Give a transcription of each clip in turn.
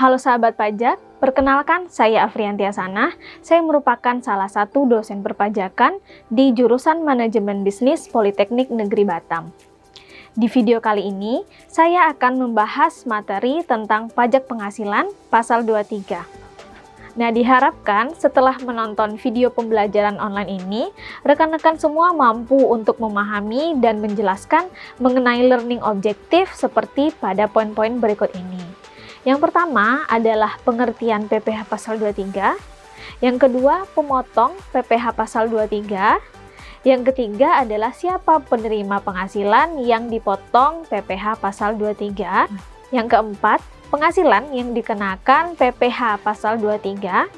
Halo sahabat pajak, perkenalkan saya Afrianti Hasanah. Saya merupakan salah satu dosen perpajakan di jurusan Manajemen Bisnis Politeknik Negeri Batam. Di video kali ini, saya akan membahas materi tentang pajak penghasilan pasal 23. Nah, diharapkan setelah menonton video pembelajaran online ini, rekan-rekan semua mampu untuk memahami dan menjelaskan mengenai learning objektif seperti pada poin-poin berikut ini. Yang pertama adalah pengertian PPh pasal 23, yang kedua pemotong PPh pasal 23, yang ketiga adalah siapa penerima penghasilan yang dipotong PPh pasal 23, yang keempat penghasilan yang dikenakan PPh pasal 23,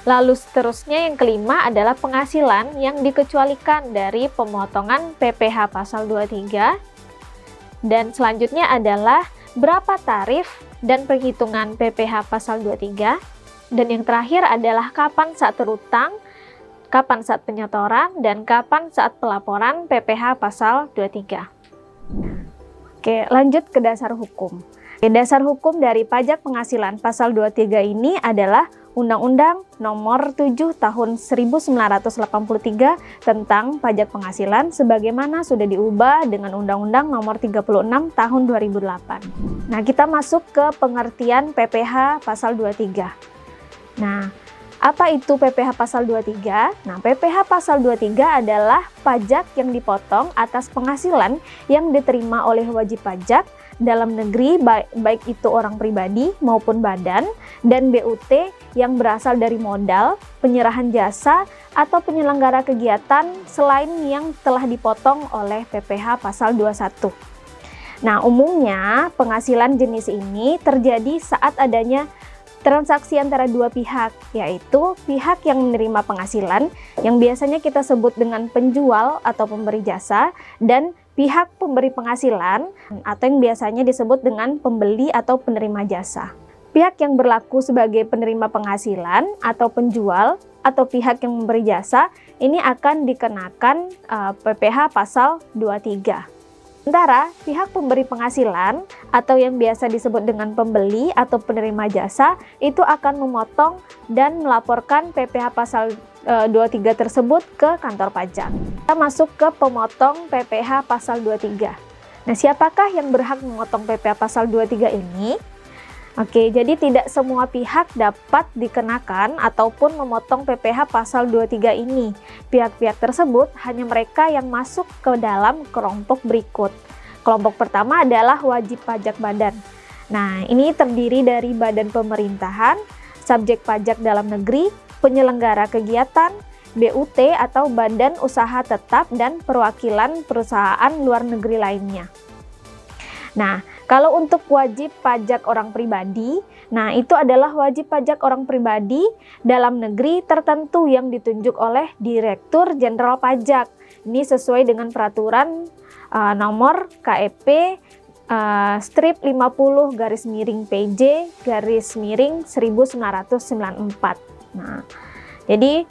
lalu seterusnya yang kelima adalah penghasilan yang dikecualikan dari pemotongan PPh pasal 23, dan selanjutnya adalah berapa tarif dan perhitungan PPh pasal 23, dan yang terakhir adalah kapan saat terutang, kapan saat penyetoran, dan kapan saat pelaporan PPh pasal 23. Oke, lanjut ke dasar hukum. Dasar hukum dari pajak penghasilan pasal 23 ini adalah Undang-Undang Nomor 7 Tahun 1983 tentang pajak penghasilan sebagaimana sudah diubah dengan Undang-Undang Nomor 36 Tahun 2008. Nah, kita masuk ke pengertian PPh pasal 23. Nah, apa itu PPh pasal 23? Nah, PPh pasal 23 adalah pajak yang dipotong atas penghasilan yang diterima oleh wajib pajak dalam negeri, baik itu orang pribadi maupun badan, dan BUT yang berasal dari modal, penyerahan jasa, atau penyelenggara kegiatan selain yang telah dipotong oleh PPh pasal 21. Nah, umumnya penghasilan jenis ini terjadi saat adanya transaksi antara dua pihak, yaitu pihak yang menerima penghasilan yang biasanya kita sebut dengan penjual atau pemberi jasa, dan pihak pemberi penghasilan atau yang biasanya disebut dengan pembeli atau penerima jasa. Pihak yang berlaku sebagai penerima penghasilan atau penjual atau pihak yang memberi jasa ini akan dikenakan PPh pasal 23. Sementara pihak pemberi penghasilan atau yang biasa disebut dengan pembeli atau penerima jasa itu akan memotong dan melaporkan PPh pasal 23 tersebut ke kantor pajak. Kita masuk ke pemotong PPh pasal 23. Nah, siapakah yang berhak memotong PPh pasal 23 ini? Oke, jadi tidak semua pihak dapat dikenakan ataupun memotong PPh pasal 23 ini. Pihak-pihak tersebut hanya mereka yang masuk ke dalam kelompok berikut. Kelompok pertama adalah wajib pajak badan. Nah, ini terdiri dari badan pemerintahan, subjek pajak dalam negeri, penyelenggara kegiatan, BUT atau badan usaha tetap, dan perwakilan perusahaan luar negeri lainnya. Nah, kalau untuk wajib pajak orang pribadi, nah itu adalah wajib pajak orang pribadi dalam negeri tertentu yang ditunjuk oleh Direktur Jenderal Pajak. Ini sesuai dengan peraturan nomor KEP strip 50 garis miring PJ garis miring 1994. Nah, jadi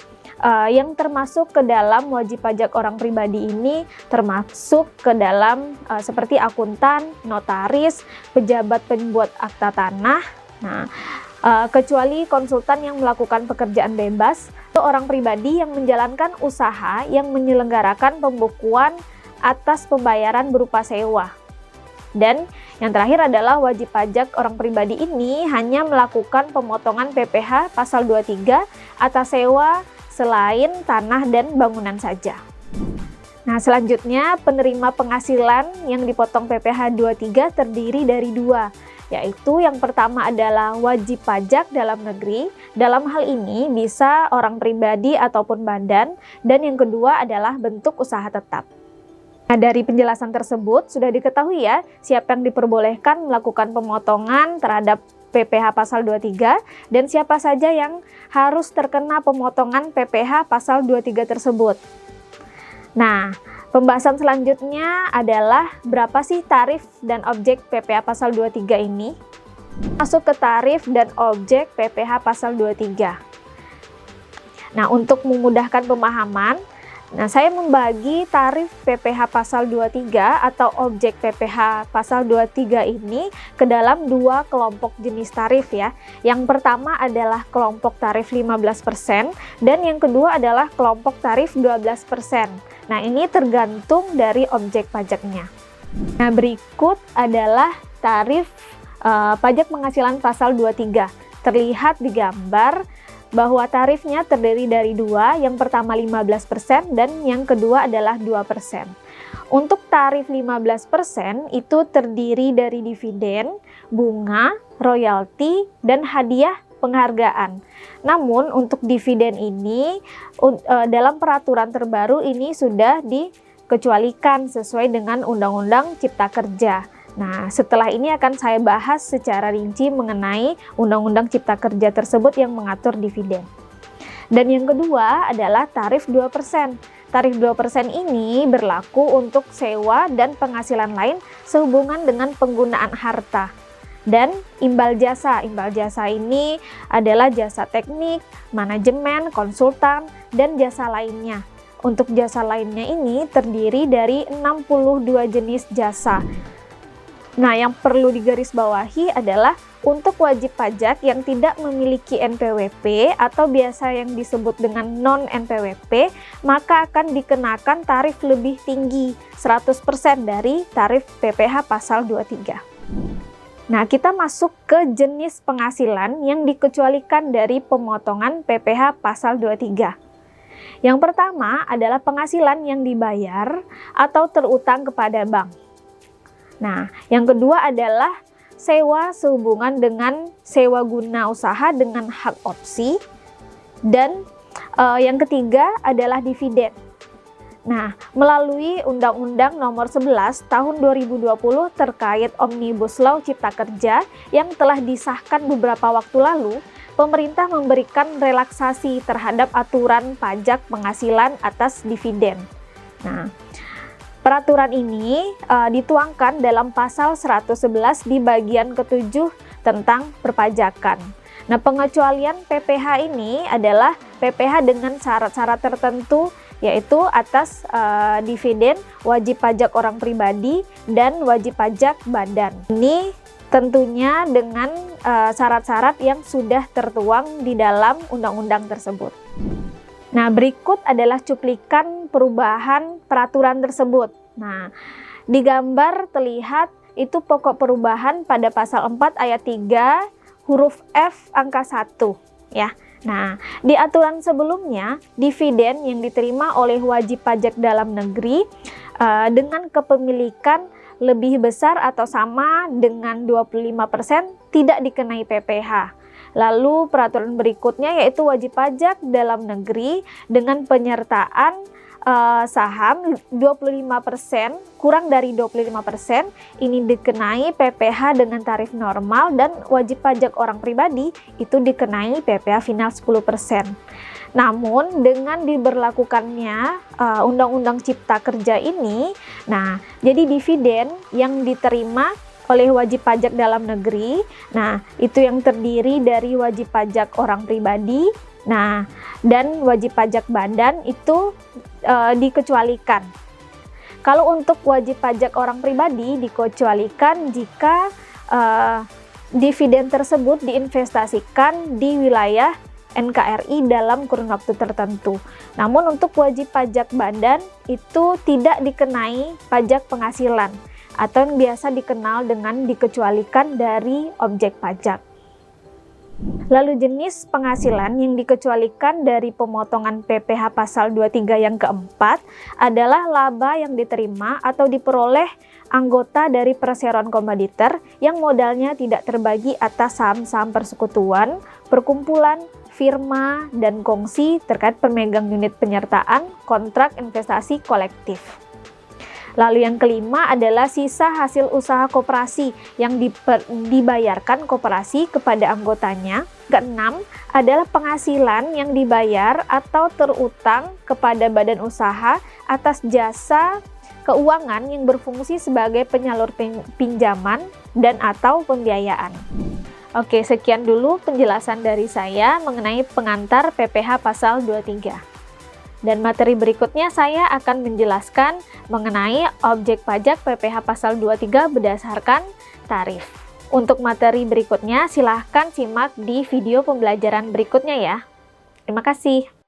yang termasuk ke dalam wajib pajak orang pribadi ini termasuk ke dalam seperti akuntan, notaris, pejabat pembuat akta tanah. Nah, kecuali konsultan yang melakukan pekerjaan bebas, atau orang pribadi yang menjalankan usaha yang menyelenggarakan pembukuan atas pembayaran berupa sewa. Dan yang terakhir adalah wajib pajak orang pribadi ini hanya melakukan pemotongan PPh pasal 23 atas sewa selain tanah dan bangunan saja. Nah, selanjutnya penerima penghasilan yang dipotong PPh 23 terdiri dari dua, yaitu yang pertama adalah wajib pajak dalam negeri. Dalam hal ini bisa orang pribadi ataupun badan, dan yang kedua adalah bentuk usaha tetap. Nah, dari penjelasan tersebut sudah diketahui ya siapa yang diperbolehkan melakukan pemotongan terhadap PPh pasal 23 dan siapa saja yang harus terkena pemotongan PPh pasal 23 tersebut. Nah, pembahasan selanjutnya adalah berapa sih tarif dan objek PPh pasal 23 ini? Masuk ke tarif dan objek PPh pasal 23. Nah, untuk memudahkan pemahaman, Nah, saya membagi tarif PPh pasal 23 atau objek PPh pasal 23 ini ke dalam dua kelompok jenis tarif ya. Yang pertama adalah kelompok tarif 15% dan yang kedua adalah kelompok tarif 12%. Nah, ini tergantung dari objek pajaknya. Nah, berikut adalah tarif pajak penghasilan pasal 23. Terlihat di gambar bahwa tarifnya terdiri dari dua, yang pertama 15% dan yang kedua adalah 2%. Untuk tarif 15% itu terdiri dari dividen, bunga, royalti, dan hadiah penghargaan. Namun untuk dividen ini dalam peraturan terbaru ini sudah dikecualikan sesuai dengan Undang-Undang Cipta Kerja. Nah, setelah ini akan saya bahas secara rinci mengenai Undang-Undang Cipta Kerja tersebut yang mengatur dividen. Dan yang kedua adalah tarif 2%. Tarif 2% ini berlaku untuk sewa dan penghasilan lain sehubungan dengan penggunaan harta. Dan imbal jasa. Imbal jasa ini adalah jasa teknik, manajemen, konsultan, dan jasa lainnya. Untuk jasa lainnya ini terdiri dari 62 jenis jasa. Nah, yang perlu digarisbawahi adalah untuk wajib pajak yang tidak memiliki NPWP atau biasa yang disebut dengan non-NPWP, maka akan dikenakan tarif lebih tinggi 100% dari tarif PPh pasal 23. Nah, kita masuk ke jenis penghasilan yang dikecualikan dari pemotongan PPh pasal 23. Yang pertama adalah penghasilan yang dibayar atau terutang kepada bank. Nah, yang kedua adalah sewa sehubungan dengan sewa guna usaha dengan hak opsi. Dan yang ketiga adalah dividen. Nah, melalui Undang-Undang Nomor 11 Tahun 2020 terkait Omnibus Law Cipta Kerja yang telah disahkan beberapa waktu lalu, pemerintah memberikan relaksasi terhadap aturan pajak penghasilan atas dividen. Nah, peraturan ini dituangkan dalam pasal 111 di bagian ke-7 tentang perpajakan. Nah, pengecualian PPh ini adalah PPh dengan syarat-syarat tertentu, yaitu atas dividen, wajib pajak orang pribadi, dan wajib pajak badan. Ini tentunya dengan syarat-syarat yang sudah tertuang di dalam undang-undang tersebut. Nah, berikut adalah cuplikan perubahan peraturan tersebut. Nah, di gambar terlihat itu pokok perubahan pada pasal 4 ayat 3 huruf F angka 1 ya. Nah, di aturan sebelumnya, dividen yang diterima oleh wajib pajak dalam negeri dengan kepemilikan lebih besar atau sama dengan 25% tidak dikenai PPh. Lalu peraturan berikutnya yaitu wajib pajak dalam negeri dengan penyertaan saham 25%, kurang dari 25%, ini dikenai PPh dengan tarif normal, dan wajib pajak orang pribadi itu dikenai PPh final 10%. Namun dengan diberlakukannya Undang-Undang Cipta Kerja ini, nah jadi dividen yang diterima oleh wajib pajak dalam negeri, nah itu yang terdiri dari wajib pajak orang pribadi, nah dan wajib pajak badan itu dikecualikan. Kalau untuk wajib pajak orang pribadi dikecualikan jika dividen tersebut diinvestasikan di wilayah NKRI dalam kurun waktu tertentu. Namun untuk wajib pajak badan itu tidak dikenai pajak penghasilan atau yang biasa dikenal dengan dikecualikan dari objek pajak. Lalu jenis penghasilan yang dikecualikan dari pemotongan PPh pasal 23 yang keempat adalah laba yang diterima atau diperoleh anggota dari perseroan komoditer yang modalnya tidak terbagi atas saham-saham persekutuan, perkumpulan, firma, dan kongsi terkait pemegang unit penyertaan kontrak investasi kolektif. Lalu yang kelima adalah sisa hasil usaha koperasi yang dibayarkan koperasi kepada anggotanya. Keenam adalah penghasilan yang dibayar atau terutang kepada badan usaha atas jasa keuangan yang berfungsi sebagai penyalur pinjaman dan atau pembiayaan. Oke, sekian dulu penjelasan dari saya mengenai pengantar PPh pasal 23. Dan materi berikutnya saya akan menjelaskan mengenai objek pajak PPh pasal 23 berdasarkan tarif. Untuk materi berikutnya silahkan simak di video pembelajaran berikutnya ya. Terima kasih.